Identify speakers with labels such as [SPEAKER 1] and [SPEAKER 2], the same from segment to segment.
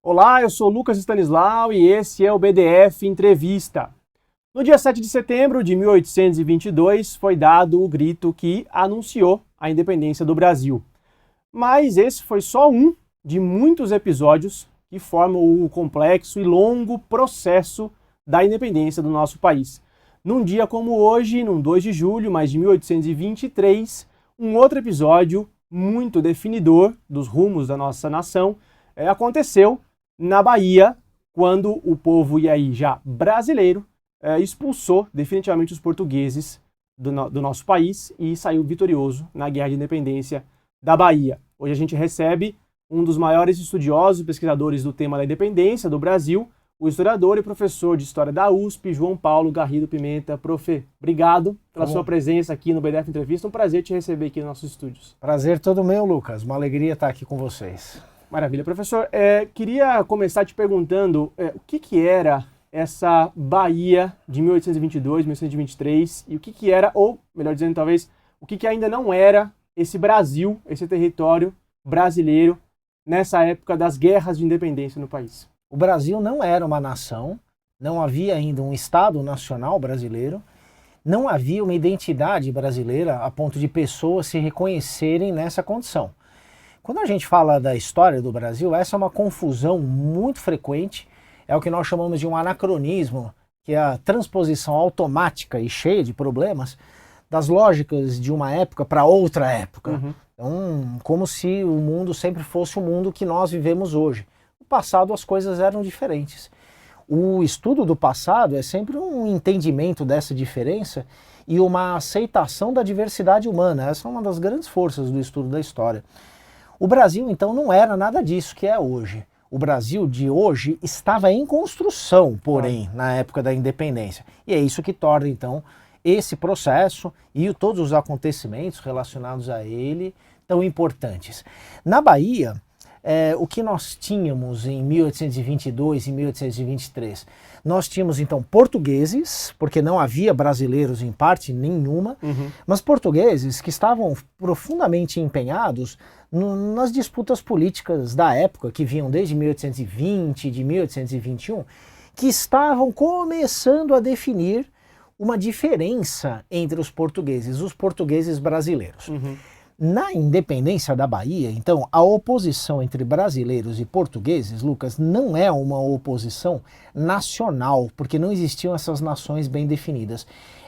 [SPEAKER 1] Olá, eu sou Lucas Stanislau e esse é o BDF Entrevista. No dia 7 de setembro de 1822 foi dado o grito que anunciou a independência do Brasil. Mas esse foi só um de muitos episódios que formam o complexo e longo processo da independência do nosso país. Num dia como hoje, num 2 de julho, mas de 1823, um outro episódio muito definidor dos rumos da nossa nação aconteceu na Bahia, quando o povo, e aí já brasileiro, expulsou definitivamente os portugueses do nosso país e saiu vitorioso na Guerra de Independência da Bahia. Hoje a gente recebe um dos maiores estudiosos e pesquisadores do tema da independência do Brasil, o historiador e professor de História da USP, João Paulo Garrido Pimenta. Prof, obrigado pela sua presença aqui no BDF Entrevista. Um prazer te receber aqui nos nossos estúdios.
[SPEAKER 2] Prazer todo meu, Lucas. Uma alegria estar aqui com vocês.
[SPEAKER 1] Maravilha. Professor, queria começar te perguntando o que era essa Bahia de 1822, 1823 e o que era, ou melhor dizendo talvez, o que ainda não era esse Brasil, esse território brasileiro nessa época das guerras de independência no país.
[SPEAKER 2] O Brasil não era uma nação, não havia ainda um Estado nacional brasileiro, não havia uma identidade brasileira a ponto de pessoas se reconhecerem nessa condição. Quando a gente fala da história do Brasil, essa é uma confusão muito frequente, é o que nós chamamos de um anacronismo, que é a transposição automática e cheia de problemas das lógicas de uma época para outra época.
[SPEAKER 1] Uhum.
[SPEAKER 2] Então, como se o mundo sempre fosse o mundo que nós vivemos hoje. No passado as coisas eram diferentes. O estudo do passado é sempre um entendimento dessa diferença e uma aceitação da diversidade humana. Essa é uma das grandes forças do estudo da história. O Brasil, então, não era nada disso que é hoje. O Brasil de hoje estava em construção, porém, na época da independência. E é isso que torna, então, esse processo e todos os acontecimentos relacionados a ele tão importantes. Na Bahia, o que nós tínhamos em 1822 e 1823? Nós tínhamos, então, portugueses, porque não havia brasileiros em parte nenhuma, mas portugueses que estavam profundamente empenhados nas disputas políticas da época, que vinham desde 1820, de 1821, que estavam começando a definir uma diferença entre os portugueses brasileiros. Na independência da Bahia, então, a oposição entre brasileiros e portugueses, Lucas, não é uma oposição nacional, porque não existiam essas nações bem definidas.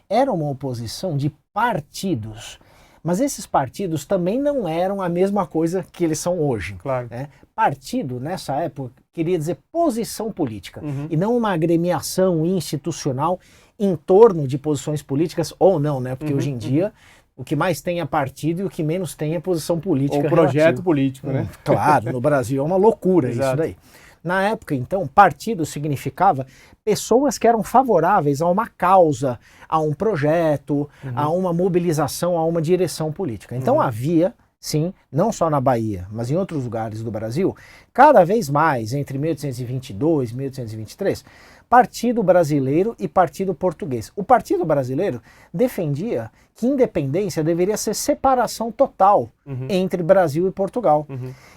[SPEAKER 2] Era uma oposição de partidos. Mas esses partidos também não eram a mesma coisa que eles são hoje.
[SPEAKER 1] Claro.
[SPEAKER 2] Partido, nessa época, queria dizer posição política, e não uma agremiação institucional em torno de posições políticas, ou não, né? Porque hoje em dia o que mais tem é partido e o que menos tem é posição política.
[SPEAKER 1] Ou projeto político, né?
[SPEAKER 2] Claro, no Brasil é uma loucura isso daí. Na época, então, partido significava pessoas que eram favoráveis a uma causa, a um projeto, a uma mobilização, a uma direção política. Então havia, sim, não só na Bahia, mas em outros lugares do Brasil, cada vez mais, entre 1822 e 1823, Partido Brasileiro e Partido Português. O Partido Brasileiro defendia que independência deveria ser separação total entre Brasil e Portugal,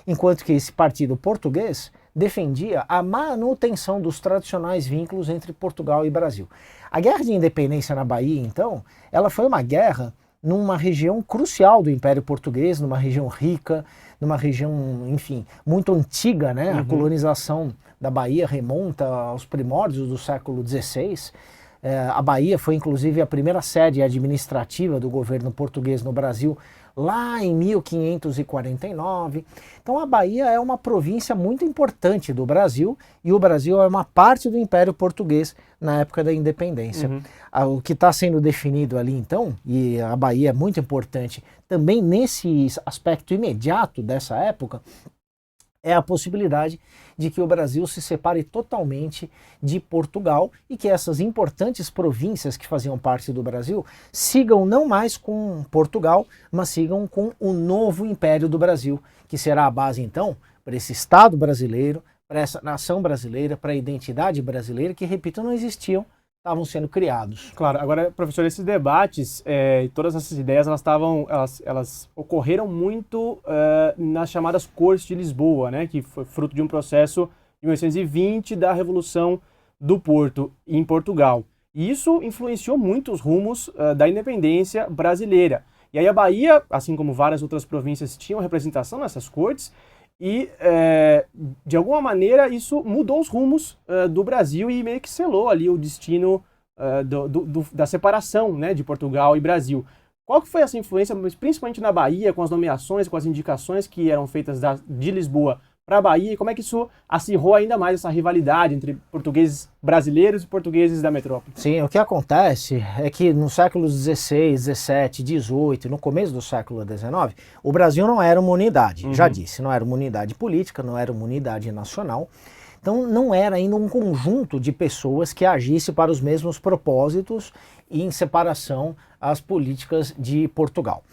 [SPEAKER 2] enquanto que esse Partido Português defendia a manutenção dos tradicionais vínculos entre Portugal e Brasil. A Guerra de Independência na Bahia, então, ela foi uma guerra numa região crucial do Império Português, numa região rica, numa região, enfim, muito antiga, né? A colonização da Bahia remonta aos primórdios do século XVI. A Bahia foi, inclusive, a primeira sede administrativa do governo português no Brasil, lá em 1549. Então a Bahia é uma província muito importante do Brasil e o Brasil é uma parte do Império Português na época da independência. O que está sendo definido ali então, e a Bahia é muito importante também nesse aspecto imediato dessa época, é a possibilidade de que o Brasil se separe totalmente de Portugal e que essas importantes províncias que faziam parte do Brasil sigam não mais com Portugal, mas sigam com o novo Império do Brasil, que será a base então para esse Estado brasileiro, para essa nação brasileira, para a identidade brasileira, que, repito, não existiam, estavam sendo criados.
[SPEAKER 1] Claro. Agora, professor, esses debates e todas essas ideias, elas ocorreram muito nas chamadas Cortes de Lisboa, né, que foi fruto de um processo de 1820 da Revolução do Porto em Portugal. E isso influenciou muito os rumos da independência brasileira. E aí a Bahia, assim como várias outras províncias, tinham representação nessas cortes e, de alguma maneira, isso mudou os rumos do Brasil e meio que selou ali o destino da separação, né, de Portugal e Brasil. Qual que foi essa influência, principalmente na Bahia, com as nomeações, com as indicações que eram feitas de Lisboa para a Bahia, e como é que isso acirrou ainda mais essa rivalidade entre portugueses brasileiros e portugueses da metrópole?
[SPEAKER 2] Sim, o que acontece é que nos séculos XVI, XVII, XVIII, no começo do século XIX, o Brasil não era uma unidade, já disse, não era uma unidade política, não era uma unidade nacional, então não era ainda um conjunto de pessoas que agisse para os mesmos propósitos e em separação às políticas de Portugal.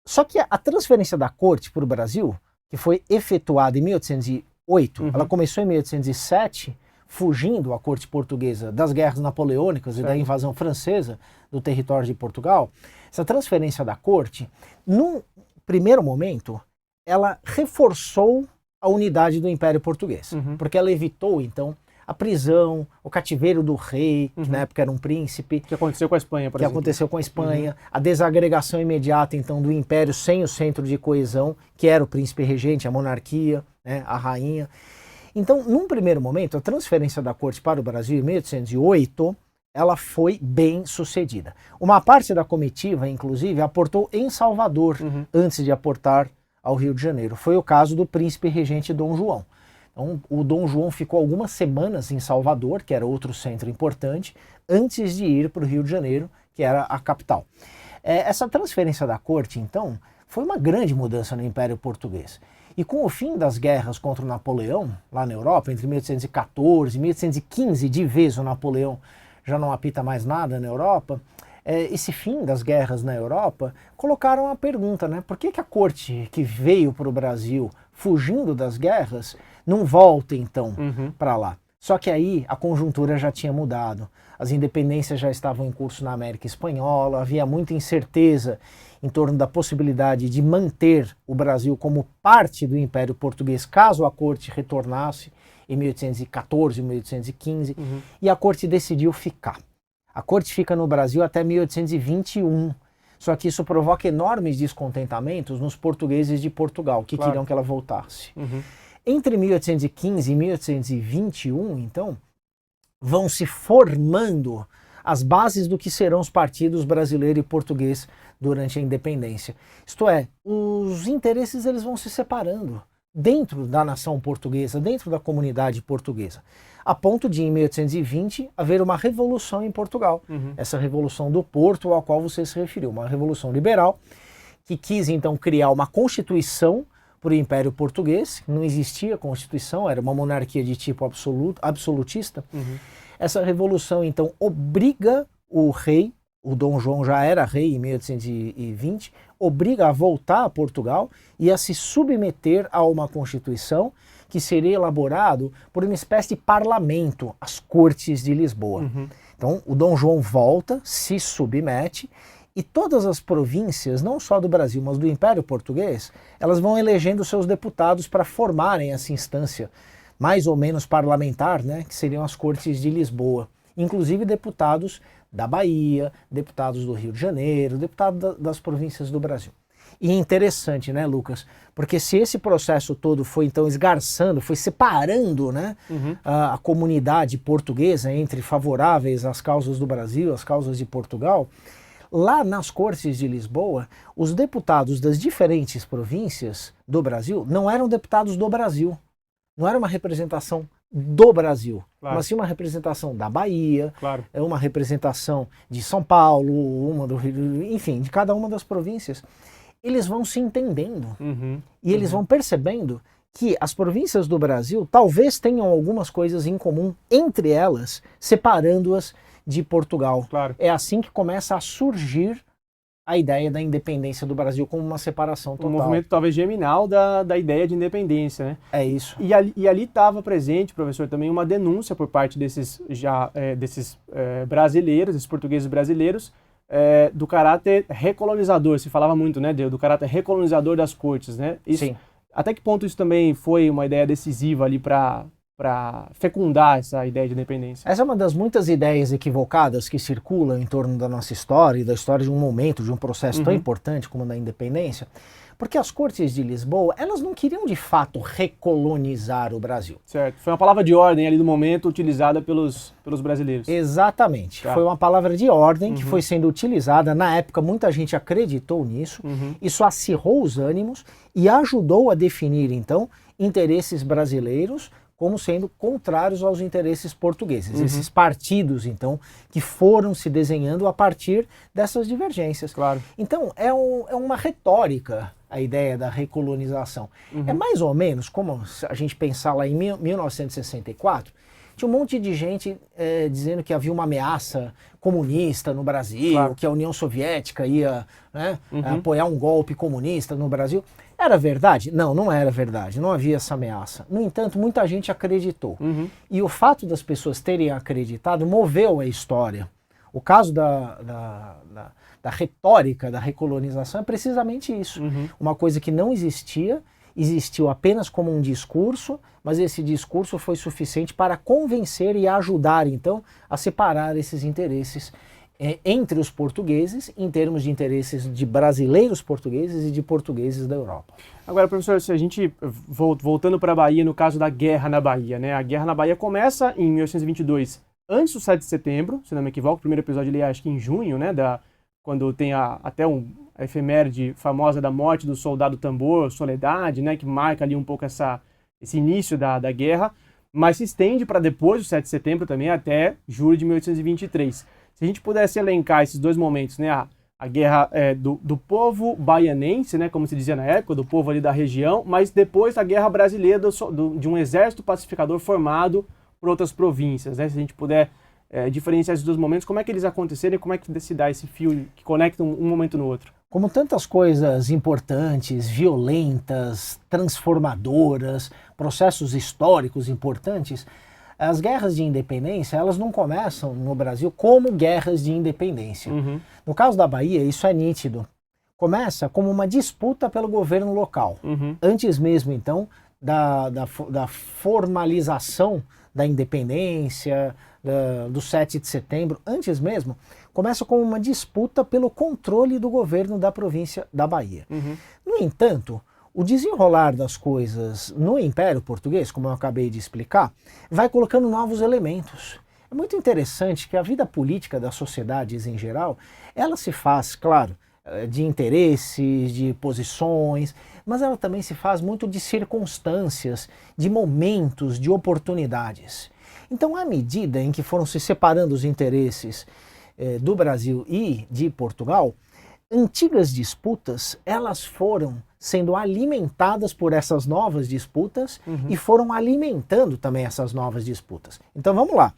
[SPEAKER 2] Só que a transferência da corte para o Brasil, que foi efetuada em 1808, ela começou em 1807, fugindo a corte portuguesa das guerras napoleônicas e da invasão francesa do território de Portugal. Essa transferência da corte, num primeiro momento, ela reforçou a unidade do Império Português, porque ela evitou, então, a prisão, o cativeiro do rei, que na época era um príncipe.
[SPEAKER 1] Que aconteceu com a Espanha, por exemplo.
[SPEAKER 2] Que aconteceu com a Espanha. A desagregação imediata, então, do Império sem o centro de coesão, que era o príncipe regente, a monarquia, né, a rainha. Então, num primeiro momento, a transferência da corte para o Brasil em 1808, ela foi bem sucedida. Uma parte da comitiva, inclusive, aportou em Salvador, antes de aportar ao Rio de Janeiro. Foi o caso do príncipe regente Dom João. Então, o Dom João ficou algumas semanas em Salvador, que era outro centro importante, antes de ir para o Rio de Janeiro, que era a capital. Essa transferência da corte, então, foi uma grande mudança no Império Português. E com o fim das guerras contra o Napoleão, lá na Europa, entre 1814 e 1815, de vez o Napoleão já não apita mais nada na Europa, esse fim das guerras na Europa, colocaram a pergunta, né? Por que a corte que veio para o Brasil fugindo das guerras não volta então para lá? Só que aí a conjuntura já tinha mudado, as independências já estavam em curso na América Espanhola, havia muita incerteza em torno da possibilidade de manter o Brasil como parte do Império Português caso a corte retornasse em 1814, 1815, e a corte decidiu ficar. A corte fica no Brasil até 1821, só que isso provoca enormes descontentamentos nos portugueses de Portugal, que queriam que ela voltasse. Entre 1815 e 1821, então, vão se formando as bases do que serão os partidos brasileiro e português durante a independência. Isto é, os interesses eles vão se separando dentro da nação portuguesa, dentro da comunidade portuguesa, a ponto de, em 1820, haver uma revolução em Portugal. Essa revolução do Porto, à qual você se referiu, uma revolução liberal, que quis, então, criar uma constituição para o Império Português. Não existia constituição, era uma monarquia de tipo absolutista. Essa revolução, então, obriga o rei, o Dom João já era rei em 1820, obriga a voltar a Portugal e a se submeter a uma constituição que seria elaborado por uma espécie de parlamento, as Cortes de Lisboa. Então, o Dom João volta, se submete, e todas as províncias, não só do Brasil, mas do Império Português, elas vão elegendo seus deputados para formarem essa instância mais ou menos parlamentar, né, que seriam as Cortes de Lisboa. Inclusive deputados da Bahia, deputados do Rio de Janeiro, deputados das províncias do Brasil. E interessante, né, Lucas? Porque se esse processo todo foi então esgarçando, foi separando, né, a comunidade portuguesa entre favoráveis às causas do Brasil, às causas de Portugal, lá nas Cortes de Lisboa, os deputados das diferentes províncias do Brasil não eram deputados do Brasil. Não era uma representação do Brasil, mas sim uma representação da Bahia, uma representação de São Paulo, uma do Rio, enfim, de cada uma das províncias. Eles vão se entendendo e eles vão percebendo que as províncias do Brasil talvez tenham algumas coisas em comum entre elas, separando-as de Portugal. É assim que começa a surgir a ideia da independência do Brasil como uma separação total.
[SPEAKER 1] Um movimento talvez geminal da ideia de independência, né?
[SPEAKER 2] É isso.
[SPEAKER 1] E ali estava presente, professor, também uma denúncia por parte desses brasileiros, esses portugueses brasileiros, do caráter recolonizador. Se falava muito, né, do caráter recolonizador das cortes, né? Isso,
[SPEAKER 2] sim.
[SPEAKER 1] Até que ponto isso também foi uma ideia decisiva ali para fecundar essa ideia de independência?
[SPEAKER 2] Essa é uma das muitas ideias equivocadas que circulam em torno da nossa história e da história de um momento, de um processo tão importante como o da independência, porque as Cortes de Lisboa, elas não queriam de fato recolonizar o Brasil.
[SPEAKER 1] Certo. Foi uma palavra de ordem ali do momento utilizada pelos brasileiros.
[SPEAKER 2] Exatamente.
[SPEAKER 1] Tá.
[SPEAKER 2] Foi uma palavra de ordem que foi sendo utilizada. Na época, muita gente acreditou nisso. Isso acirrou os ânimos e ajudou a definir, então, interesses brasileiros como sendo contrários aos interesses portugueses. Esses partidos, então, que foram se desenhando a partir dessas divergências.
[SPEAKER 1] Claro.
[SPEAKER 2] Então, é uma retórica a ideia da recolonização. É mais ou menos como a gente pensar lá em 1964, tinha um monte de gente dizendo que havia uma ameaça comunista no Brasil, claro, que a União Soviética ia apoiar um golpe comunista no Brasil. Era verdade? Não, não era verdade. Não havia essa ameaça. No entanto, muita gente acreditou. E o fato das pessoas terem acreditado moveu a história. O caso da retórica da recolonização é precisamente isso. Uma coisa que não existia, existiu apenas como um discurso, mas esse discurso foi suficiente para convencer e ajudar, então, a separar esses interesses entre os portugueses, em termos de interesses de brasileiros portugueses e de portugueses da Europa.
[SPEAKER 1] Agora, professor, se a gente, voltando para a Bahia, no caso da Guerra na Bahia, né? A Guerra na Bahia começa em 1822, antes do 7 de setembro, se não me equivoco, o primeiro episódio ali acho que em junho, né? Quando tem a efeméride famosa da morte do soldado Tambor, Soledade, né? Que marca ali um pouco esse início da guerra, mas se estende para depois do 7 de setembro também, até julho de 1823. Se a gente pudesse elencar esses dois momentos, né, a guerra do povo baianense, né, como se dizia na época, do povo ali da região, mas depois a guerra brasileira de um exército pacificador formado por outras províncias, né, se a gente puder diferenciar esses dois momentos, como é que eles aconteceram e como é que se dá esse fio que conecta um momento no outro?
[SPEAKER 2] Como tantas coisas importantes, violentas, transformadoras, processos históricos importantes, as guerras de independência, elas não começam no Brasil como guerras de independência. No caso da Bahia, isso é nítido. Começa como uma disputa pelo governo local. Antes mesmo, então, da formalização da independência, do 7 de setembro, antes mesmo, começa como uma disputa pelo controle do governo da província da Bahia. No entanto, o desenrolar das coisas no Império Português, como eu acabei de explicar, vai colocando novos elementos. É muito interessante que a vida política das sociedades em geral, ela se faz, claro, de interesses, de posições, mas ela também se faz muito de circunstâncias, de momentos, de oportunidades. Então, à medida em que foram se separando os interesses do Brasil e de Portugal, antigas disputas, elas foram sendo alimentadas por essas novas disputas e foram alimentando também essas novas disputas. Então vamos lá.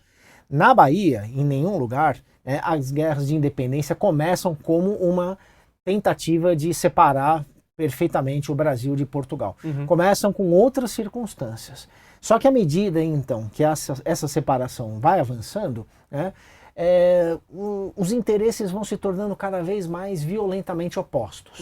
[SPEAKER 2] Na Bahia, em nenhum lugar, as guerras de independência começam como uma tentativa de separar perfeitamente o Brasil de Portugal. Começam com outras circunstâncias. Só que à medida, então, que essa separação vai avançando, os interesses vão se tornando cada vez mais violentamente opostos.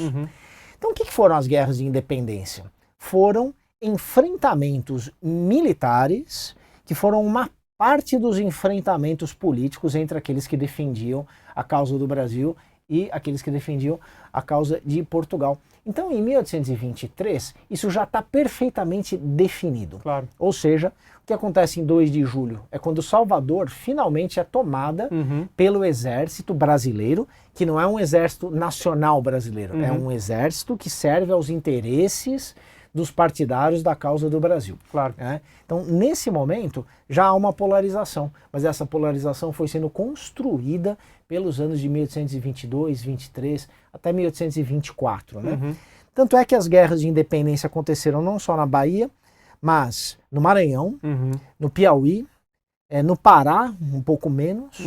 [SPEAKER 2] Então, o que foram as guerras de independência? Foram enfrentamentos militares que foram uma parte dos enfrentamentos políticos entre aqueles que defendiam a causa do Brasil e aqueles que defendiam a causa de Portugal. Então, em 1823, isso já está perfeitamente definido.
[SPEAKER 1] Claro.
[SPEAKER 2] Ou seja, o que acontece em 2 de julho é quando Salvador finalmente é tomada pelo exército brasileiro, que não é um exército nacional brasileiro, é um exército que serve aos interesses dos partidários da causa do Brasil.
[SPEAKER 1] Claro.
[SPEAKER 2] Então, nesse momento, já há uma polarização, mas essa polarização foi sendo construída pelos anos de 1822, 23, até 1824. Tanto é que as guerras de independência aconteceram não só na Bahia, mas no Maranhão, no Piauí, no Pará, um pouco menos,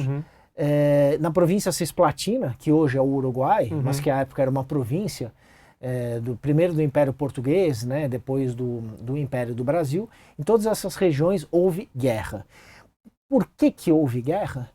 [SPEAKER 2] na província Cisplatina, que hoje é o Uruguai, mas que à época era uma província, primeiro do Império Português, depois do Império do Brasil. Em todas essas regiões houve guerra. Por que houve guerra?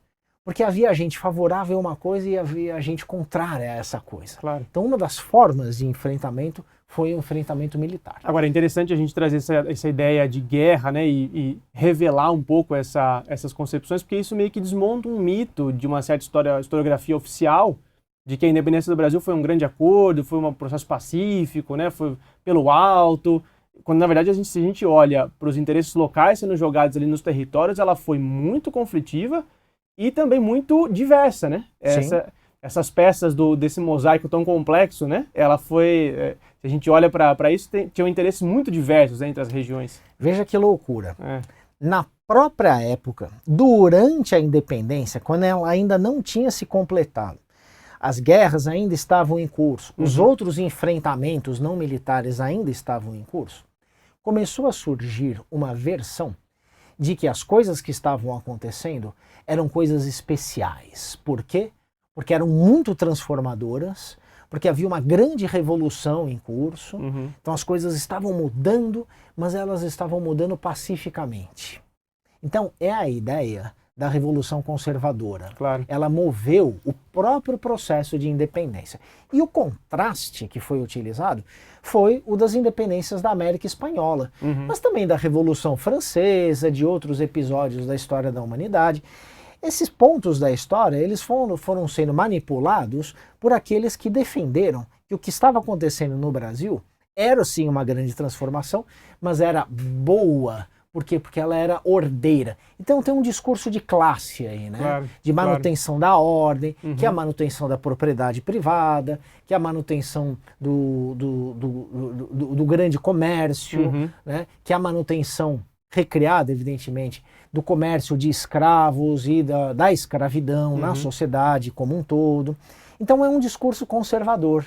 [SPEAKER 2] Porque havia gente favorável a uma coisa e havia gente contrária a essa coisa.
[SPEAKER 1] Claro.
[SPEAKER 2] Então uma das formas de enfrentamento foi um enfrentamento militar.
[SPEAKER 1] Agora, é interessante a gente trazer essa ideia de guerra, né, e revelar um pouco essas concepções, porque isso meio que desmonta um mito de uma certa historiografia oficial, de que a independência do Brasil foi um grande acordo, foi um processo pacífico, né, foi pelo alto, quando na verdade se a gente olha para os interesses locais sendo jogados ali nos territórios, ela foi muito conflitiva e também muito diversa, né? Essas peças desse mosaico tão complexo, né? Ela foi, se a gente olha para isso, tinham interesses muito diversos, né, entre as regiões.
[SPEAKER 2] Veja que loucura. Na própria época, durante a independência, quando ela ainda não tinha se completado, as guerras ainda estavam em curso, os outros enfrentamentos não militares ainda estavam em curso, começou a surgir uma versão de que as coisas que estavam acontecendo eram coisas especiais. Por quê? Porque eram muito transformadoras, porque havia uma grande revolução em curso, então as coisas estavam mudando, mas elas estavam mudando pacificamente. Então é a ideia da Revolução Conservadora.
[SPEAKER 1] Claro.
[SPEAKER 2] Ela moveu o próprio processo de independência. E o contraste que foi utilizado foi o das independências da América Espanhola, mas também da Revolução Francesa, de outros episódios da história da humanidade. Esses pontos da história, eles foram sendo manipulados por aqueles que defenderam que o que estava acontecendo no Brasil era sim uma grande transformação, mas era boa. Por quê? Porque ela era ordeira. Então tem um discurso de classe aí, né?
[SPEAKER 1] Claro,
[SPEAKER 2] de manutenção da ordem, que é a manutenção da propriedade privada, que é a manutenção do grande comércio, né? Que é a manutenção recriada, evidentemente, do comércio de escravos e da escravidão na sociedade como um todo. Então é um discurso conservador,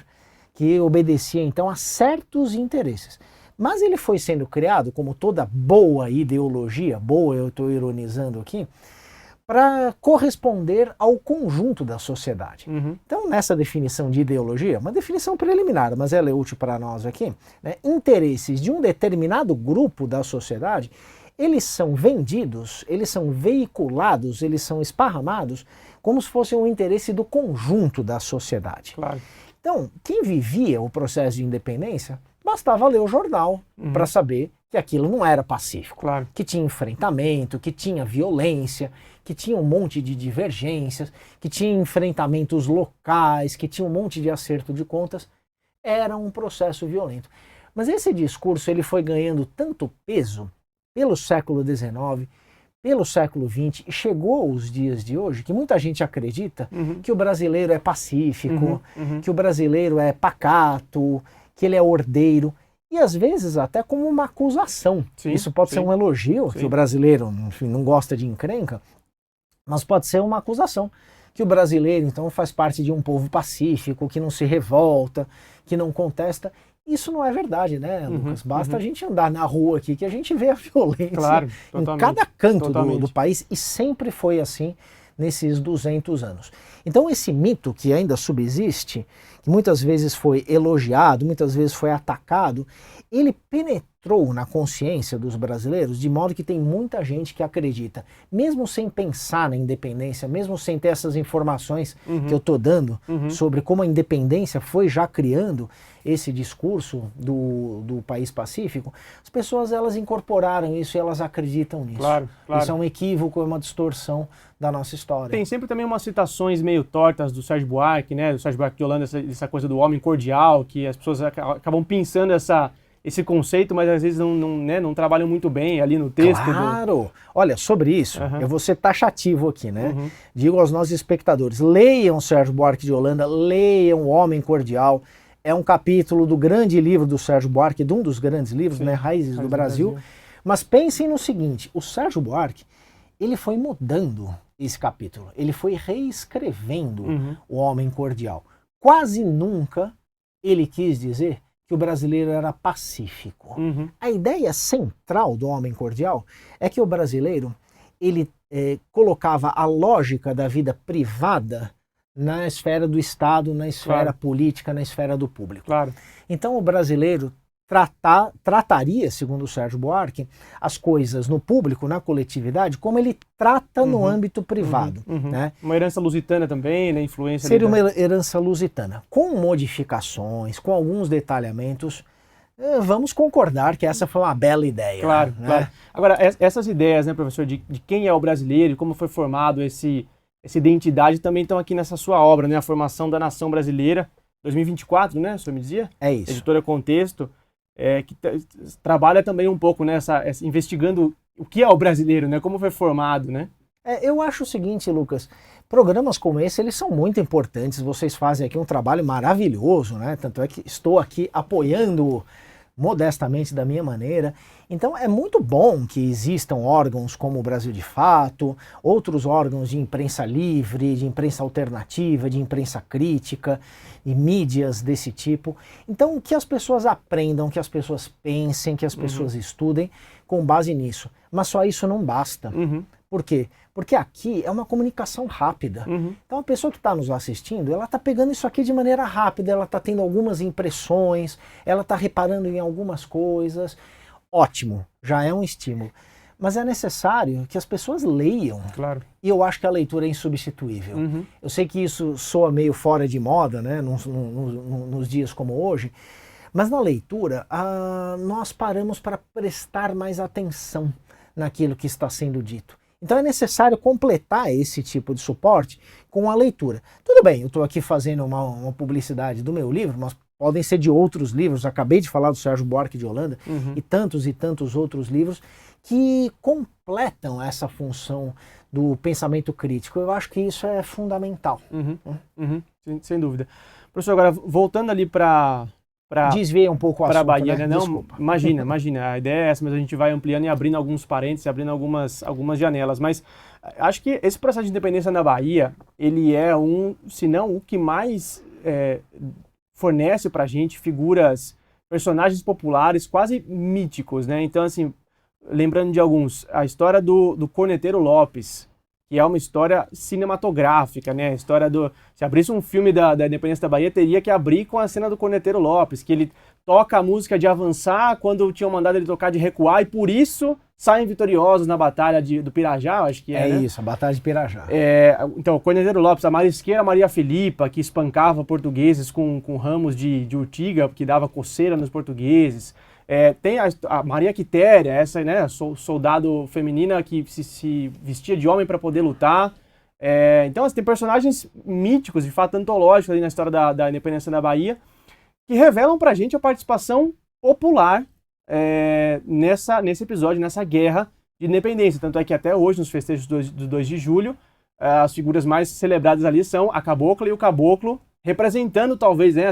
[SPEAKER 2] que obedecia então a certos interesses. Mas ele foi sendo criado, como toda boa ideologia, boa eu estou ironizando aqui, para corresponder ao conjunto da sociedade. Então, nessa definição de ideologia, uma definição preliminar, mas ela é útil para nós aqui, né, interesses de um determinado grupo da sociedade, eles são vendidos, eles são veiculados, eles são esparramados como se fosse um interesse do conjunto da sociedade.
[SPEAKER 1] Claro.
[SPEAKER 2] Então, quem vivia o processo de independência, bastava ler o jornal para saber que aquilo não era pacífico,
[SPEAKER 1] claro,
[SPEAKER 2] que tinha enfrentamento, que tinha violência, que tinha um monte de divergências, que tinha enfrentamentos locais, que tinha um monte de acerto de contas. Era um processo violento. Mas esse discurso ele foi ganhando tanto peso pelo século XIX, pelo século XX, e chegou aos dias de hoje que muita gente acredita que o brasileiro é pacífico, que o brasileiro é pacato, que ele é ordeiro, e às vezes até como uma acusação.
[SPEAKER 1] Sim,
[SPEAKER 2] isso pode ser um elogio, que o brasileiro, enfim, não gosta de encrenca, mas pode ser uma acusação, que o brasileiro então faz parte de um povo pacífico, que não se revolta, que não contesta. Isso não é verdade, né, Lucas? Basta a gente andar na rua aqui que a gente vê a violência em cada canto do país, e sempre foi assim nesses 200 anos. Então esse mito que ainda subsiste, que muitas vezes foi elogiado, muitas vezes foi atacado, ele penetrou na consciência dos brasileiros de modo que tem muita gente que acredita, mesmo sem pensar na independência, mesmo sem ter essas informações que eu estou dando sobre como a independência foi já criando esse discurso do país pacífico, as pessoas elas incorporaram isso e elas acreditam nisso.
[SPEAKER 1] Claro.
[SPEAKER 2] Isso é um equívoco, é uma distorção da nossa história.
[SPEAKER 1] Tem sempre também umas citações meio tortas do Sérgio Buarque, né? Do Sérgio Buarque de Holanda, essa coisa do homem cordial, que as pessoas acabam pensando esse conceito, mas às vezes não trabalham muito bem ali no texto.
[SPEAKER 2] Claro! Olha, sobre isso, eu vou ser taxativo aqui, né? Digo aos nossos espectadores, leiam Sérgio Buarque de Holanda, leiam O Homem Cordial. É um capítulo do grande livro do Sérgio Buarque, de um dos grandes livros, né? Raízes do Brasil. Mas pensem no seguinte, o Sérgio Buarque, ele foi mudando esse capítulo, ele foi reescrevendo O Homem Cordial. Quase nunca ele quis dizer que o brasileiro era pacífico. A ideia central do Homem Cordial é que o brasileiro, ele colocava a lógica da vida privada na esfera do Estado, na esfera política, na esfera do público. Então o brasileiro trataria, segundo o Sérgio Buarque, as coisas no público, na coletividade, como ele trata no âmbito privado. Né?
[SPEAKER 1] Uma herança lusitana também, né? Influência.
[SPEAKER 2] Seria uma herança lusitana, com modificações, com alguns detalhamentos vamos concordar que essa foi uma bela ideia.
[SPEAKER 1] Claro,
[SPEAKER 2] né?
[SPEAKER 1] claro. Agora, essas ideias, né, professor, de quem é o brasileiro e como foi formado essa identidade também estão aqui nessa sua obra, né? A Formação da Nação Brasileira, 2024, né? O senhor me dizia?
[SPEAKER 2] É isso.
[SPEAKER 1] Editora Contexto, que trabalha também um pouco, né? Investigando o que é o brasileiro, né? Como foi formado, né?
[SPEAKER 2] Eu acho o seguinte, Lucas, programas como esse, eles são muito importantes, vocês fazem aqui um trabalho maravilhoso, né? Tanto é que estou aqui apoiando modestamente da minha maneira. Então é muito bom que existam órgãos como o Brasil de Fato, outros órgãos de imprensa livre, de imprensa alternativa, de imprensa crítica e mídias desse tipo. Então que as pessoas aprendam, que as pessoas pensem, que as pessoas estudem com base nisso. Mas só isso não basta. Por quê? Porque aqui é uma comunicação rápida. Então a pessoa que está nos assistindo, ela está pegando isso aqui de maneira rápida, ela está tendo algumas impressões, ela está reparando em algumas coisas. Ótimo, já é um estímulo. Mas é necessário que as pessoas leiam.
[SPEAKER 1] Claro.
[SPEAKER 2] E eu acho que a leitura é insubstituível. Eu sei que isso soa meio fora de moda, né, nos dias como hoje, mas na leitura nós paramos para prestar mais atenção naquilo que está sendo dito. Então é necessário completar esse tipo de suporte com a leitura. Tudo bem, eu estou aqui fazendo uma publicidade do meu livro, mas podem ser de outros livros. Acabei de falar do Sérgio Buarque de Holanda e tantos outros livros que completam essa função do pensamento crítico. Eu acho que isso é fundamental.
[SPEAKER 1] Sem dúvida. Professor, agora voltando ali para
[SPEAKER 2] desviei um pouco o assunto,
[SPEAKER 1] para a Bahia,
[SPEAKER 2] né?
[SPEAKER 1] Não,
[SPEAKER 2] Desculpa.
[SPEAKER 1] Imagina, a ideia é essa, mas a gente vai ampliando e abrindo alguns parênteses, abrindo algumas janelas, mas acho que esse processo de independência na Bahia, ele é se não o que mais fornece para a gente personagens populares quase míticos, né? Então, assim, lembrando de alguns, a história do Corneteiro Lopes, que é uma história cinematográfica, né? A história se abrisse um filme da Independência da Bahia, teria que abrir com a cena do Corneteiro Lopes, que ele toca a música de avançar quando tinham mandado ele tocar de recuar, e por isso saem vitoriosos na batalha do Pirajá, acho que é, né?
[SPEAKER 2] Isso, a Batalha de Pirajá.
[SPEAKER 1] Então, o Corneteiro Lopes, a marisqueira Maria Filipa, que espancava portugueses com ramos de urtiga, que dava coceira nos portugueses. Tem a Maria Quitéria, essa, né, soldado feminina que se vestia de homem para poder lutar. Então, assim, tem personagens míticos, de fato antológicos ali na história da independência da Bahia, que revelam pra gente a participação popular nesse episódio, nessa guerra de independência. Tanto é que até hoje, nos festejos do 2 de julho, as figuras mais celebradas ali são a cabocla e o caboclo, representando talvez, né,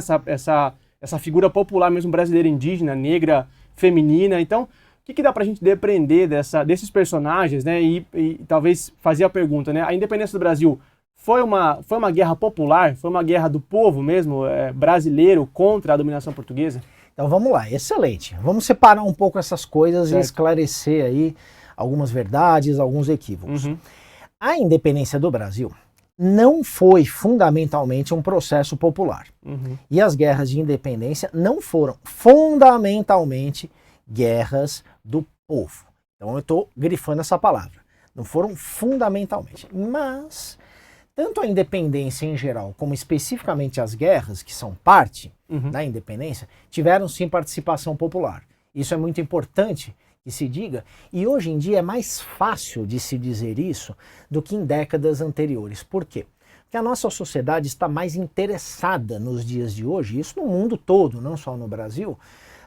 [SPEAKER 1] essa figura popular mesmo brasileira, indígena, negra, feminina. Então, o que dá pra gente depreender desses personagens, né? E talvez fazer a pergunta, né? A independência do Brasil foi uma guerra popular? Foi uma guerra do povo mesmo, brasileiro, contra a dominação portuguesa?
[SPEAKER 2] Então vamos lá, excelente. Vamos separar um pouco essas coisas
[SPEAKER 1] Certo.
[SPEAKER 2] E esclarecer aí algumas verdades, alguns equívocos. A independência do Brasil não foi fundamentalmente um processo popular. E as guerras de independência não foram fundamentalmente guerras do povo. Então eu estou grifando essa palavra. Não foram fundamentalmente. Mas tanto a independência em geral, como especificamente as guerras, que são parte da independência, tiveram sim participação popular. Isso é muito importante que se diga, e hoje em dia é mais fácil de se dizer isso do que em décadas anteriores. Por quê? Porque a nossa sociedade está mais interessada nos dias de hoje, isso no mundo todo, não só no Brasil,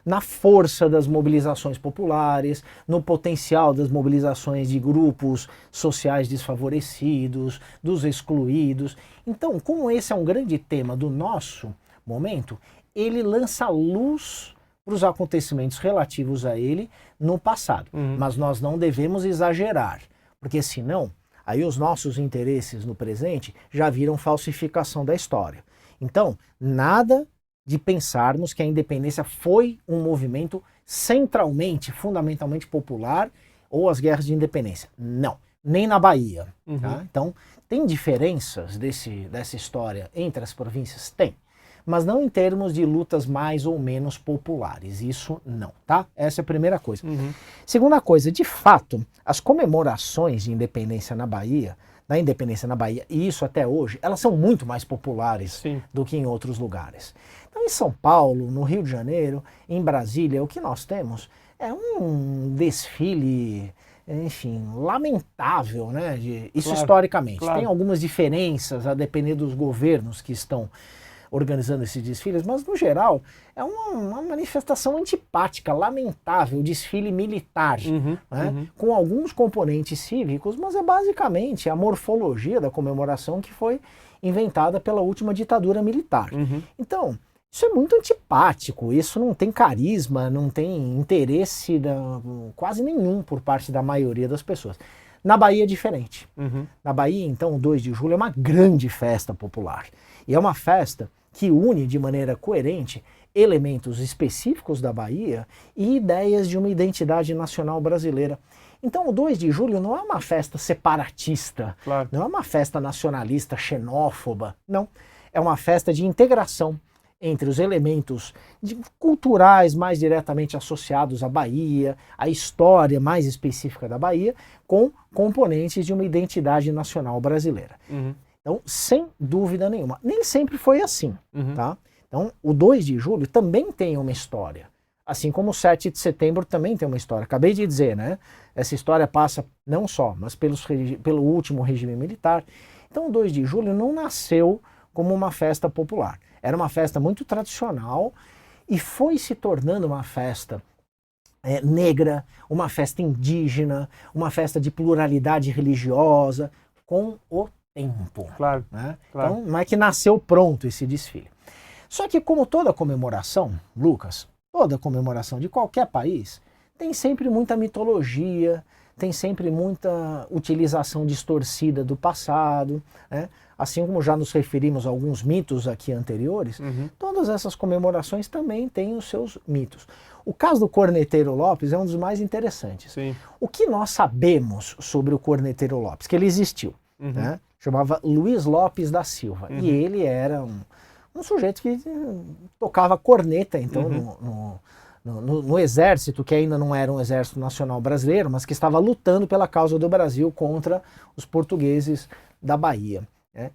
[SPEAKER 2] na força das mobilizações populares, no potencial das mobilizações de grupos sociais desfavorecidos, dos excluídos. Então, como esse é um grande tema do nosso momento, ele lança luz para os acontecimentos relativos a ele no passado. Mas nós não devemos exagerar, porque senão, aí os nossos interesses no presente já viram falsificação da história. Então, nada de pensarmos que a independência foi um movimento centralmente, fundamentalmente popular, ou as guerras de independência. Não, nem na Bahia. Tá? Então, tem diferenças dessa história entre as províncias? Tem. Mas não em termos de lutas mais ou menos populares, isso não, tá? Essa é a primeira coisa. Segunda coisa, de fato, as comemorações de independência na Bahia da independência na Bahia, e isso até hoje, elas são muito mais populares do que em outros lugares. Então, em São Paulo, no Rio de Janeiro, em Brasília, o que nós temos é um desfile, enfim, lamentável, né? Isso historicamente. Tem algumas diferenças a depender dos governos que estão organizando esses desfiles, mas no geral é uma manifestação antipática, lamentável, desfile militar, né? Com alguns componentes cívicos, mas é basicamente a morfologia da comemoração que foi inventada pela última ditadura militar. Então, isso é muito antipático, isso não tem carisma, não tem interesse quase nenhum por parte da maioria das pessoas. Na Bahia é diferente. Na Bahia, então, o 2 de julho é uma grande festa popular. E é uma festa que une de maneira coerente elementos específicos da Bahia e ideias de uma identidade nacional brasileira. Então o 2 de julho não é uma festa separatista, não é uma festa nacionalista, xenófoba, não. É uma festa de integração entre os elementos culturais mais diretamente associados à Bahia, a história mais específica da Bahia, com componentes de uma identidade nacional brasileira. Então, sem dúvida nenhuma. Nem sempre foi assim, tá? Então, o 2 de julho também tem uma história. Assim como o 7 de setembro também tem uma história. Acabei de dizer, né? Essa história passa não só, mas pelo último regime militar. Então, o 2 de julho não nasceu como uma festa popular. Era uma festa muito tradicional e foi se tornando uma festa negra, uma festa indígena, uma festa de pluralidade religiosa, com o tempo. Né? Então, não é que nasceu pronto esse desfile. Só que, como toda comemoração, Lucas, toda comemoração de qualquer país, tem sempre muita mitologia, tem sempre muita utilização distorcida do passado, né? Assim como já nos referimos a alguns mitos aqui anteriores, todas essas comemorações também têm os seus mitos. O caso do Corneteiro Lopes é um dos mais interessantes. O que nós sabemos sobre o Corneteiro Lopes? Que ele existiu, né? Chamava Luiz Lopes da Silva, e ele era um sujeito que tocava corneta, então, no exército, que ainda não era um exército nacional brasileiro, mas que estava lutando pela causa do Brasil contra os portugueses da Bahia, né?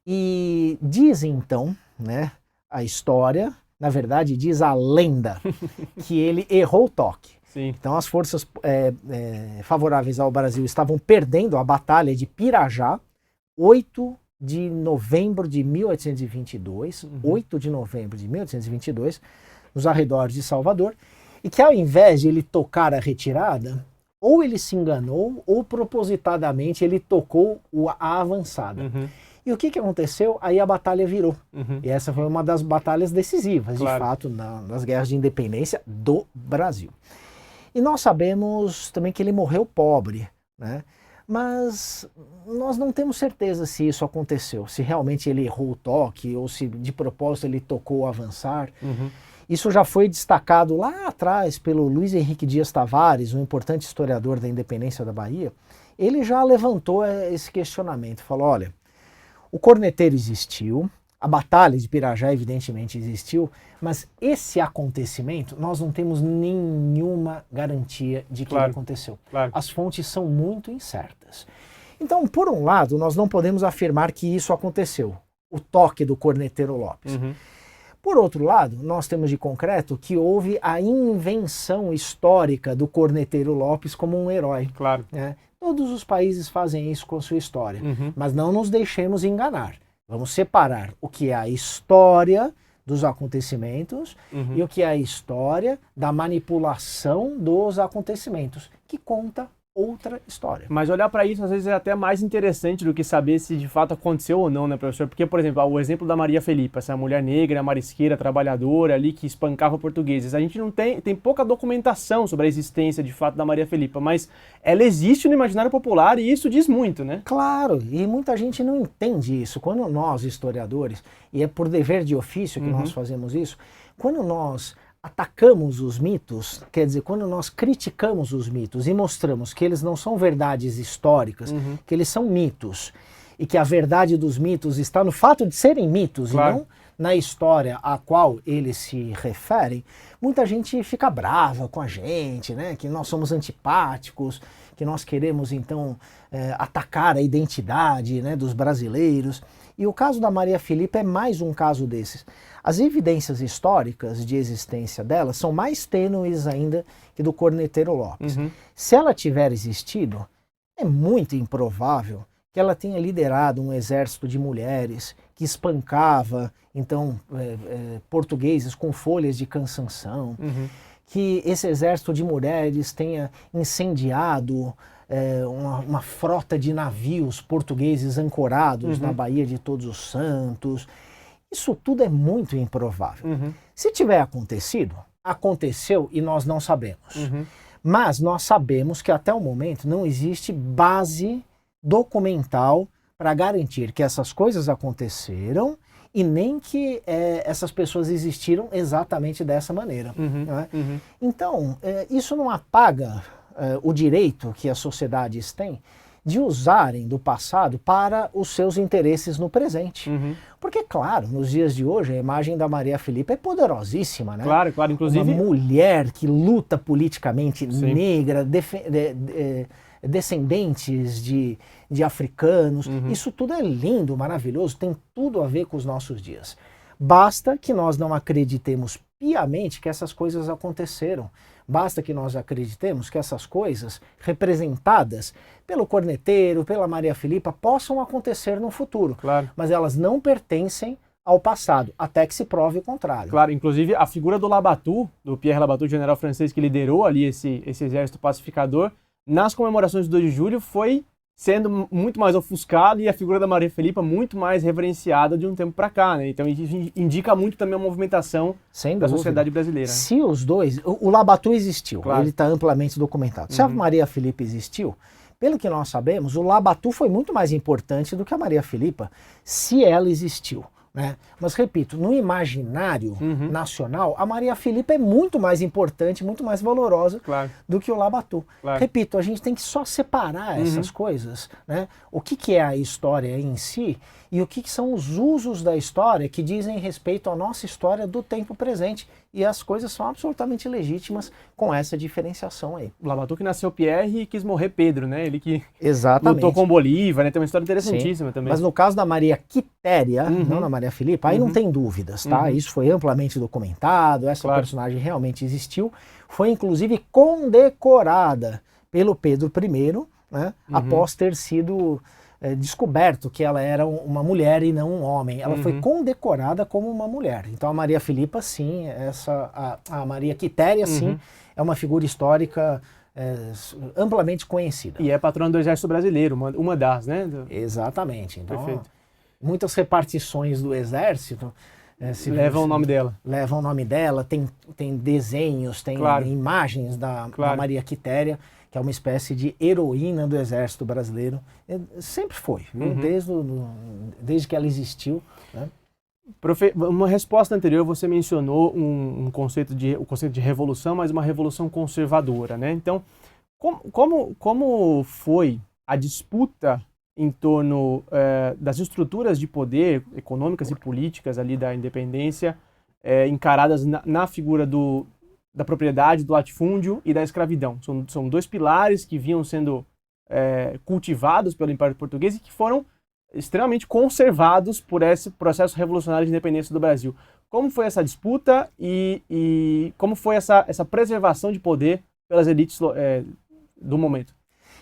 [SPEAKER 2] E dizem então, né, a história, na verdade diz a lenda, que ele errou o toque. Então as forças favoráveis ao Brasil estavam perdendo a Batalha de Pirajá, 8 de novembro de 1822, 8 de novembro de 1822, nos arredores de Salvador, e que ao invés de ele tocar a retirada, ou ele se enganou, ou propositadamente ele tocou a avançada. E o que aconteceu? Aí a batalha virou. E essa foi uma das batalhas decisivas, de fato, nas guerras de independência do Brasil. E nós sabemos também que ele morreu pobre, né? Mas nós não temos certeza se isso aconteceu, se realmente ele errou o toque ou se de propósito ele tocou avançar. Isso já foi destacado lá atrás pelo Luiz Henrique Dias Tavares, um importante historiador da independência da Bahia. Ele já levantou esse questionamento, falou, olha, o corneteiro existiu, a Batalha de Pirajá evidentemente existiu, mas esse acontecimento nós não temos nenhuma garantia de que ele aconteceu. As fontes são muito incertas. Então, por um lado, nós não podemos afirmar que isso aconteceu, o toque do Corneteiro Lopes. Por outro lado, nós temos de concreto que houve a invenção histórica do Corneteiro Lopes como um herói. Né? Todos os países fazem isso com a sua história, mas não nos deixemos enganar. Vamos separar o que é a história dos acontecimentos e o que é a história da manipulação dos acontecimentos, que conta outra história.
[SPEAKER 1] Mas olhar para isso às vezes é até mais interessante do que saber se de fato aconteceu ou não, né, professor? Porque, por exemplo, o exemplo da Maria Felipa, essa mulher negra, marisqueira, trabalhadora ali que espancava portugueses. A gente não tem pouca documentação sobre a existência de fato da Maria Felipa, mas ela existe no imaginário popular e isso diz muito, né?
[SPEAKER 2] Claro, e muita gente não entende isso. Quando nós, historiadores, e é por dever de ofício que nós fazemos isso, quando nós atacamos os mitos, quer dizer, quando nós criticamos os mitos e mostramos que eles não são verdades históricas, que eles são mitos, e que a verdade dos mitos está no fato de serem mitos e não na história a qual eles se referem, muita gente fica brava com a gente, né? Que nós somos antipáticos, que nós queremos então atacar a identidade, né, dos brasileiros. E o caso da Maria Filipa é mais um caso desses. As evidências históricas de existência dela são mais tênues ainda que do Corneteiro Lopes. Se ela tiver existido, é muito improvável que ela tenha liderado um exército de mulheres que espancava, então, portugueses com folhas de cansanção, que esse exército de mulheres tenha incendiado uma frota de navios portugueses ancorados na Baía de Todos os Santos. Isso tudo é muito improvável. Se tiver acontecido, aconteceu e nós não sabemos. Mas nós sabemos que até o momento não existe base documental para garantir que essas coisas aconteceram e nem que essas pessoas existiram exatamente dessa maneira. Né? Então, isso não apaga o direito que as sociedades têm de usarem do passado para os seus interesses no presente. Porque, claro, nos dias de hoje, a imagem da Maria Filipa é poderosíssima, né?
[SPEAKER 1] Claro, claro, inclusive...
[SPEAKER 2] Uma mulher que luta politicamente, negra, descendentes de africanos. Isso tudo é lindo, maravilhoso, tem tudo a ver com os nossos dias. Basta que nós não acreditemos piamente que essas coisas aconteceram. Basta que nós acreditemos que essas coisas, representadas pelo Corneteiro, pela Maria Filipa, possam acontecer no futuro.
[SPEAKER 1] Claro.
[SPEAKER 2] Mas elas não pertencem ao passado, até que se prove o contrário.
[SPEAKER 1] Claro, inclusive a figura do Labatut, do Pierre Labatut, general francês que liderou ali esse exército pacificador, nas comemorações do 2 de julho foi sendo muito mais ofuscado e a figura da Maria Filipa muito mais reverenciada de um tempo para cá, né? Então isso indica muito também a movimentação da sociedade brasileira.
[SPEAKER 2] Se os dois... O Labatut existiu,
[SPEAKER 1] claro.
[SPEAKER 2] Ele está amplamente documentado. Se a Maria Filipa existiu, pelo que nós sabemos, o Labatut foi muito mais importante do que a Maria Filipa, se ela existiu. Né? Mas, repito, no imaginário nacional, a Maria Filipa é muito mais importante, muito mais valorosa do que o Labatut. Repito, a gente tem que só separar essas coisas, né? O que é a história em si e o que são os usos da história que dizem respeito à nossa história do tempo presente. E as coisas são absolutamente legítimas com essa diferenciação aí.
[SPEAKER 1] O Labatut que nasceu Pierre e quis morrer Pedro, né? Ele que
[SPEAKER 2] lutou
[SPEAKER 1] com Bolívar, né? Tem uma história interessantíssima também.
[SPEAKER 2] Mas no caso da Maria Quitéria, não da Maria Filipa, aí não tem dúvidas, tá? Isso foi amplamente documentado, essa personagem realmente existiu. Foi inclusive condecorada pelo Pedro I, né? Após ter sido descoberto que ela era uma mulher e não um homem. Ela foi condecorada como uma mulher. Então a Maria Filipa, sim, a Maria Quitéria, sim, é uma figura histórica amplamente conhecida.
[SPEAKER 1] E é patrona do Exército Brasileiro, uma das, né?
[SPEAKER 2] Exatamente. Então,
[SPEAKER 1] perfeito.
[SPEAKER 2] Muitas repartições do Exército
[SPEAKER 1] levam o nome dela.
[SPEAKER 2] Levam o nome dela, tem desenhos, tem imagens da Maria Quitéria, que é uma espécie de heroína do Exército Brasileiro. Sempre foi, desde que ela existiu. Né?
[SPEAKER 1] Uma resposta anterior você mencionou o conceito de revolução, mas uma revolução conservadora, né? Então, como foi a disputa em torno das estruturas de poder econômicas e políticas ali da independência encaradas na figura da propriedade, do latifúndio e da escravidão? São dois pilares que vinham sendo cultivados pelo Império Português e que foram extremamente conservados por esse processo revolucionário de independência do Brasil. Como foi essa disputa e como foi essa preservação de poder pelas elites do momento?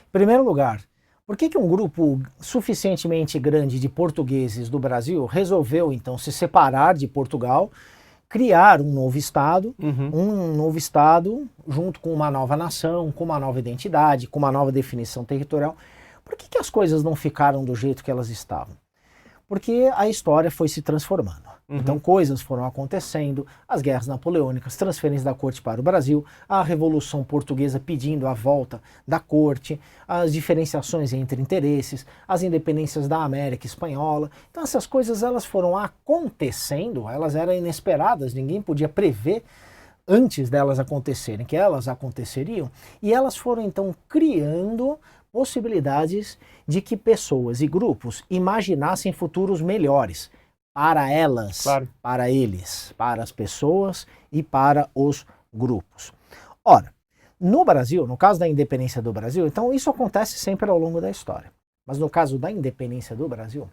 [SPEAKER 2] Em primeiro lugar, por que um grupo suficientemente grande de portugueses do Brasil resolveu então se separar de Portugal, criar um novo Estado, junto com uma nova nação, com uma nova identidade, com uma nova definição territorial? Por que as coisas não ficaram do jeito que elas estavam? Porque a história foi se transformando. Então coisas foram acontecendo, as guerras napoleônicas, transferência da corte para o Brasil, a Revolução Portuguesa pedindo a volta da corte, as diferenciações entre interesses, as independências da América Espanhola. Então essas coisas elas foram acontecendo, elas eram inesperadas, ninguém podia prever antes delas acontecerem, que elas aconteceriam, e elas foram então criando possibilidades de que pessoas e grupos imaginassem futuros melhores para elas,
[SPEAKER 1] claro,
[SPEAKER 2] para eles, para as pessoas e para os grupos. Ora, no Brasil, no caso da independência do Brasil, então isso acontece sempre ao longo da história. Mas no caso da independência do Brasil,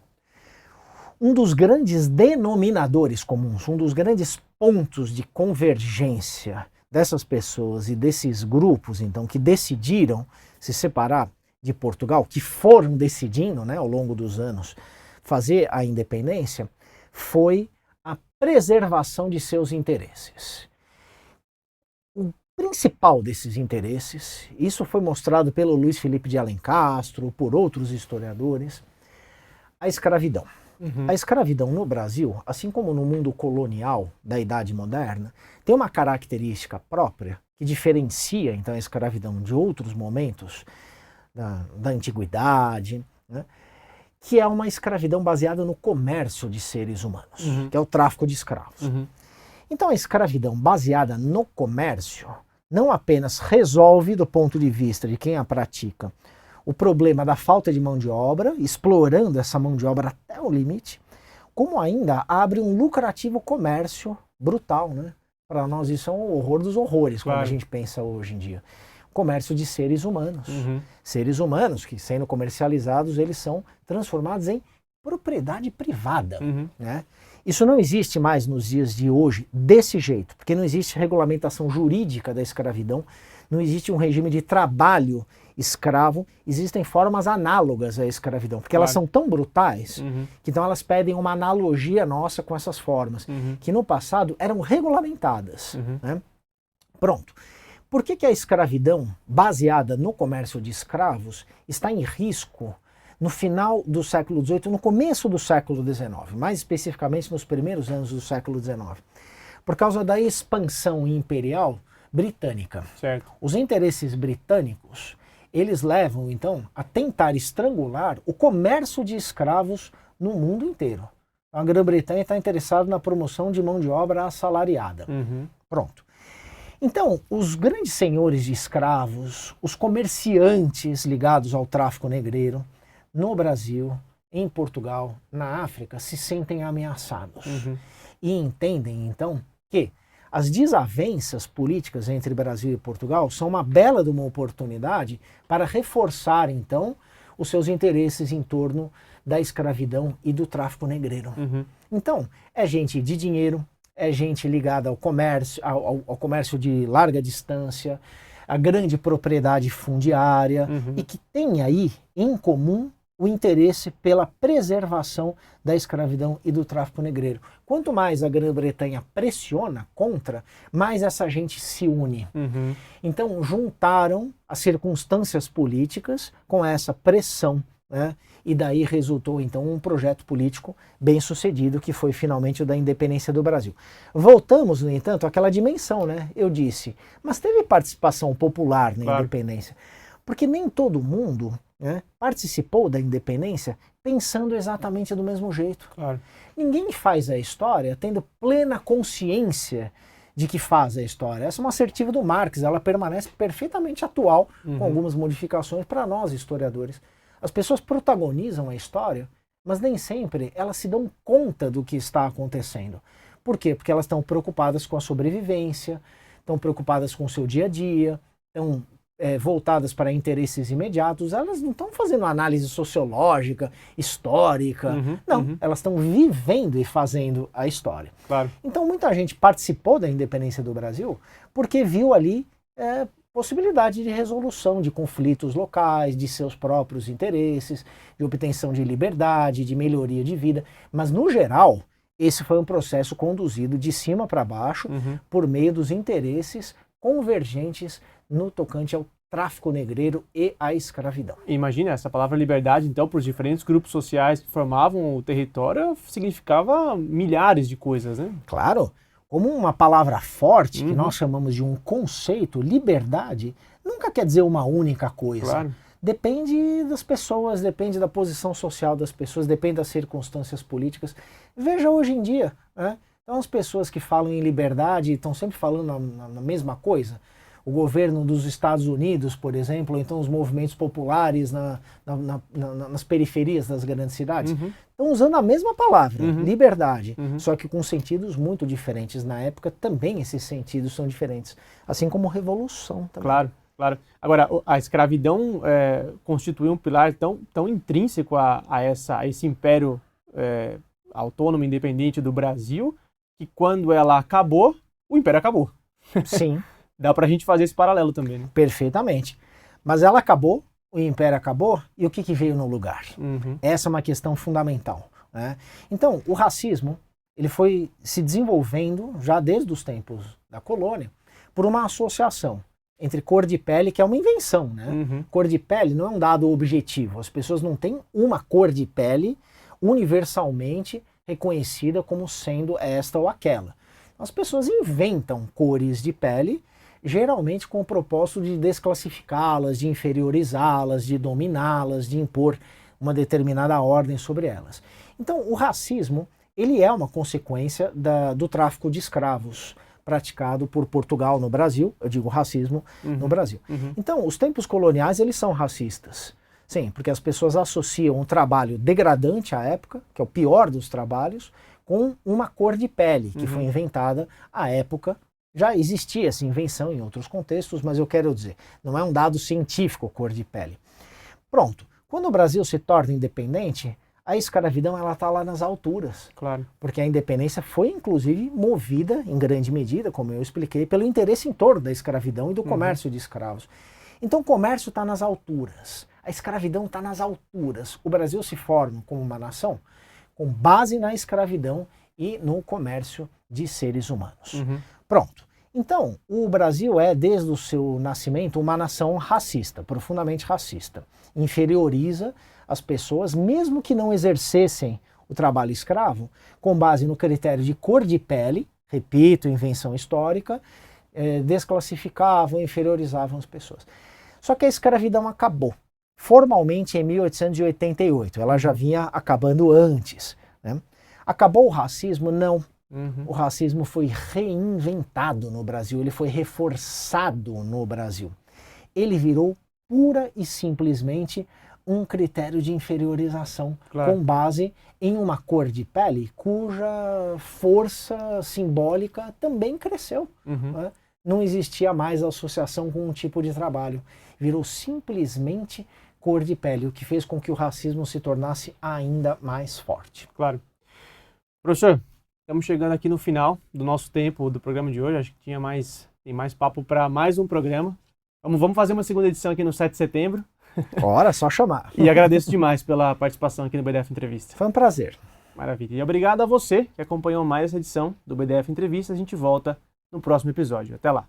[SPEAKER 2] um dos grandes denominadores comuns, um dos grandes pontos de convergência dessas pessoas e desses grupos, então, que decidiram se separar de Portugal, que foram decidindo, né, ao longo dos anos, fazer a independência, foi a preservação de seus interesses. O principal desses interesses, isso foi mostrado pelo Luiz Felipe de Alencastro, por outros historiadores, a escravidão. A escravidão no Brasil, assim como no mundo colonial da Idade Moderna, tem uma característica própria que diferencia então a escravidão de outros momentos da antiguidade, né, que é uma escravidão baseada no comércio de seres humanos, que é o tráfico de escravos. Então a escravidão baseada no comércio não apenas resolve, do ponto de vista de quem a pratica, o problema da falta de mão de obra, explorando essa mão de obra até o limite, como ainda abre um lucrativo comércio brutal, né? Para nós isso é um horror dos horrores, claro, quando a gente pensa hoje em dia. Comércio de seres humanos. Seres humanos que, sendo comercializados, eles são transformados em propriedade privada. Né? Isso não existe mais nos dias de hoje desse jeito, porque não existe regulamentação jurídica da escravidão, não existe um regime de trabalho escravo, existem formas análogas à escravidão, porque elas são tão brutais que então elas pedem uma analogia nossa com essas formas, que no passado eram regulamentadas. Né? Pronto. Por que a escravidão baseada no comércio de escravos está em risco no final do século XVIII, no começo do século XIX, mais especificamente nos primeiros anos do século XIX? Por causa da expansão imperial britânica.
[SPEAKER 1] Certo.
[SPEAKER 2] Os interesses britânicos, eles levam então a tentar estrangular o comércio de escravos no mundo inteiro. A Grã-Bretanha está interessada na promoção de mão de obra assalariada. Pronto. Então, os grandes senhores de escravos, os comerciantes ligados ao tráfico negreiro, no Brasil, em Portugal, na África, se sentem ameaçados. E entendem, então, que as desavenças políticas entre Brasil e Portugal são uma bela de uma oportunidade para reforçar, então, os seus interesses em torno da escravidão e do tráfico negreiro. Então, é gente de dinheiro, é gente ligada ao comércio, ao comércio de larga distância, a grande propriedade fundiária, e que tem aí em comum o interesse pela preservação da escravidão e do tráfico negreiro. Quanto mais a Grã-Bretanha pressiona contra, mais essa gente se une. Então juntaram as circunstâncias políticas com essa pressão, né? E daí resultou então um projeto político bem sucedido, que foi finalmente o da independência do Brasil. Voltamos, no entanto, àquela dimensão, né? Eu disse, mas teve participação popular na independência, porque nem todo mundo, né, participou da independência pensando exatamente do mesmo jeito. Ninguém faz a história tendo plena consciência de que faz a história. Essa é uma assertiva do Marx, ela permanece perfeitamente atual, com algumas modificações para nós, historiadores. As pessoas protagonizam a história, mas nem sempre elas se dão conta do que está acontecendo. Por quê? Porque elas estão preocupadas com a sobrevivência, estão preocupadas com o seu dia a dia, estão voltadas para interesses imediatos, elas não estão fazendo análise sociológica, histórica, não, elas estão vivendo e fazendo a história. Então muita gente participou da independência do Brasil porque viu ali possibilidade de resolução de conflitos locais, de seus próprios interesses, de obtenção de liberdade, de melhoria de vida, mas no geral esse foi um processo conduzido de cima para baixo por meio dos interesses convergentes no tocante ao tráfico negreiro e à escravidão.
[SPEAKER 1] Imagina, essa palavra liberdade, então, para os diferentes grupos sociais que formavam o território, significava milhares de coisas, né?
[SPEAKER 2] Claro, como uma palavra forte, que nós chamamos de um conceito, liberdade, nunca quer dizer uma única coisa. Depende das pessoas, depende da posição social das pessoas, depende das circunstâncias políticas. Veja hoje em dia, né? Então as pessoas que falam em liberdade estão sempre falando na mesma coisa. o governo dos Estados Unidos, por exemplo, ou então os movimentos populares nas periferias das grandes cidades, estão usando a mesma palavra, liberdade, só que com sentidos muito diferentes. Na época também esses sentidos são diferentes, assim como revolução também.
[SPEAKER 1] Claro, claro. Agora, a escravidão constituiu um pilar tão intrínseco a esse império autônomo, independente do Brasil, que quando ela acabou, o império acabou.
[SPEAKER 2] Sim.
[SPEAKER 1] Dá pra gente fazer esse paralelo também, né?
[SPEAKER 2] Perfeitamente. Mas ela acabou, o império acabou, e o que veio no lugar? Essa é uma questão fundamental, né? Então, o racismo, ele foi se desenvolvendo, já desde os tempos da colônia, por uma associação entre cor de pele, que é uma invenção, né? Cor de pele não é um dado objetivo. As pessoas não têm uma cor de pele universalmente reconhecida como sendo esta ou aquela. As pessoas inventam cores de pele, geralmente com o propósito de desclassificá-las, de inferiorizá-las, de dominá-las, de impor uma determinada ordem sobre elas. Então, o racismo, ele é uma consequência do tráfico de escravos praticado por Portugal no Brasil, eu digo racismo no Brasil. Então, os tempos coloniais, eles são racistas. Sim, porque as pessoas associam um trabalho degradante à época, que é o pior dos trabalhos, com uma cor de pele, que foi inventada à época. Já existia essa invenção em outros contextos, mas eu quero dizer, não é um dado científico cor de pele. Pronto, quando o Brasil se torna independente, a escravidão ela está lá nas alturas.
[SPEAKER 1] Claro.
[SPEAKER 2] Porque a independência foi, inclusive, movida, em grande medida, como eu expliquei, pelo interesse em torno da escravidão e do comércio de escravos. Então o comércio está nas alturas, a escravidão está nas alturas. O Brasil se forma como uma nação com base na escravidão e no comércio de seres humanos. Pronto. Então, o Brasil é, desde o seu nascimento, uma nação racista, profundamente racista. Inferioriza as pessoas, mesmo que não exercessem o trabalho escravo, com base no critério de cor de pele, repito, invenção histórica, desclassificavam, inferiorizavam as pessoas. Só que a escravidão acabou, formalmente em 1888, ela já vinha acabando antes, né? Acabou o racismo? Não. O racismo foi reinventado no Brasil, ele foi reforçado no Brasil. Ele virou pura e simplesmente um critério de inferiorização, com base em uma cor de pele cuja força simbólica também cresceu. Né? Não existia mais associação com um tipo de trabalho. Virou simplesmente cor de pele, o que fez com que o racismo se tornasse ainda mais forte.
[SPEAKER 1] Claro. Professor, estamos chegando aqui no final do nosso tempo do programa de hoje. Acho que tem mais papo para mais um programa. Vamos fazer uma segunda edição aqui no 7 de setembro.
[SPEAKER 2] Ora, só chamar.
[SPEAKER 1] E agradeço demais pela participação aqui no BDF Entrevista.
[SPEAKER 2] Foi um prazer.
[SPEAKER 1] Maravilha. E obrigado a você que acompanhou mais essa edição do BDF Entrevista. A gente volta no próximo episódio. Até lá.